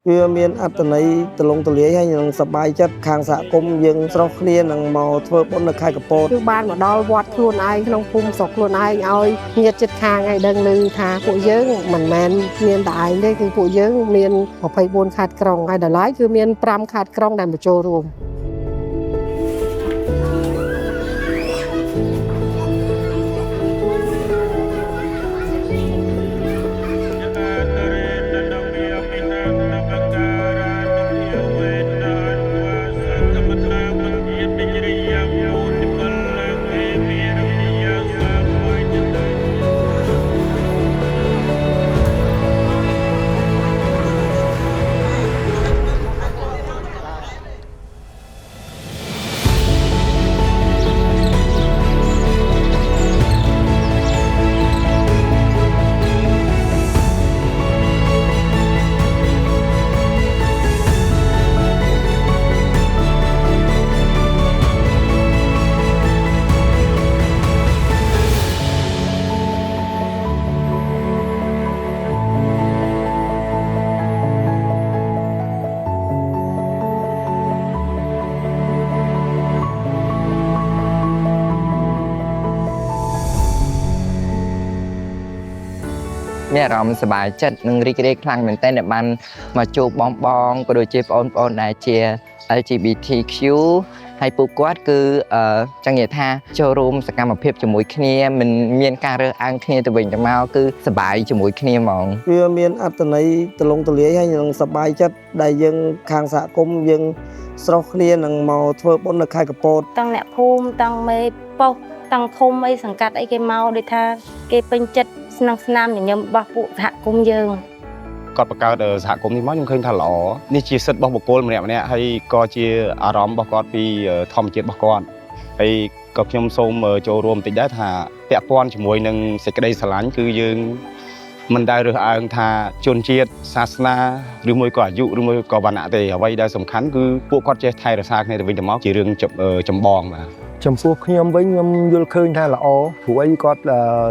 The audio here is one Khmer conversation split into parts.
វាមានអត្ថន័យទលំទលាយហើយនឹងសប្បាយចិត្តខាងសហគមន៍យើងស្រុះគ្នានឹងមកធ្វើបុណ្យនៅខែកពតគឺបានមកដល់វត្តខ្លួនឯងក្នុងភូមិស្រុកខ្លួនឯងឲ្យញាតិជិតខាងឲ្យដឹងឮថាពួកយើងមិនមែនមានតែឯងទេគឺពួកយើងមាន24ខេត្តក្រុងហើយដល់ឡែកគឺមាន5ខេត្តក្រុងដែលមកចូលរួមមានអារម្មណ៍សប្បាយចិត្តនិងរីករាយខ្លាំងមែនទែនដែលបានមកជួបបងក៏ដូចជាបងប្អូនដែលជា LGBTQ ហើយពួកគាត់គឺចង់និយាយថាចូលរួមសកម្មភាពជាមួយគ្នាមិនមានការរើសអើងគ្នាទៅវិញទៅមកគឺសប្បាយជាមួយគ្នាហ្មងវាមានអត្ថន័យទលំទលាយហើយនឹងសប្បាយចិត្តដែលយើងខាងសហគមន៍យើងស្រុះគ្នានឹងមកធ្វើបុណ្យនៅខែកពតទាំងអ្នកភូមិទាំងមេប៉ុស្តិ៍ទាំងឃុំអីសង្កាត់អីគេមកដូចថាគេពេញចិត្តស្នងស្នាមញញឹមរបស់ពួកសហគមន៍យើងគាត់បង្កើតសហគមន៍នេះមកខ្ញុំឃើញថាល្អនេះជាសិទ្ធិរបស់បុគ្គលម្នាក់ៗហើយក៏ជាអារម្មណ៍របស់គាត់ពីធម្មជាតិរបស់គាត់ហើយក៏ខ្ញុំសូមចូលរួមបន្តិចដែរថាពាក់ព័ន្ធជាមួយនឹងសេចក្តីស្រឡាញ់គឺយើងមិនដែលរើសអើងថាជនជាតិសាសនាឬមួយក៏អាយុឬមួយក៏វណ្ណៈទេអ្វីដែលសំខាន់គឺពួកគាត់ចេះថែរក្សាគ្នាទៅវិញទៅមកជារឿងចម្បងបាទចំពោះខ្ញុំវិញខ្ញុំយល់ឃើញថាល្អព្រោះអីគាត់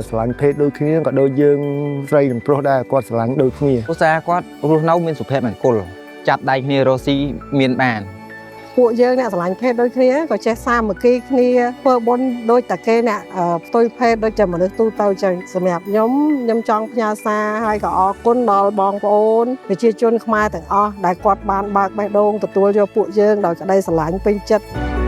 ស្រឡាញ់ភេទដូចគ្នាក៏ដូចយើងស្រីនិងប្រុសដែរគាត់ស្រឡាញ់ដូចគ្នាឧស្សាហ៍គាត់រស់នៅមានសុភមង្គលចាប់ដៃគ្នារស់ស៊ីមានបានពួកយើងអ្នកស្រឡាញ់ភេទដូចគ្នាក៏ចេះសាមគ្គីគ្នាធ្វើបុណ្យដូចតែគេអ្នកផ្ទុយភេទដូចជាមនុស្សទូទៅចឹងសម្រាប់ខ្ញុំចង់ផ្ញើសារហើយក៏អរគុណដល់បងប្អូនប្រជាជនខ្មែរទាំងអស់ដែលគាត់បានបើកបេះដូងទទួលយកពួកយើងដោយក្តីស្រឡាញ់ពេញចិត្ត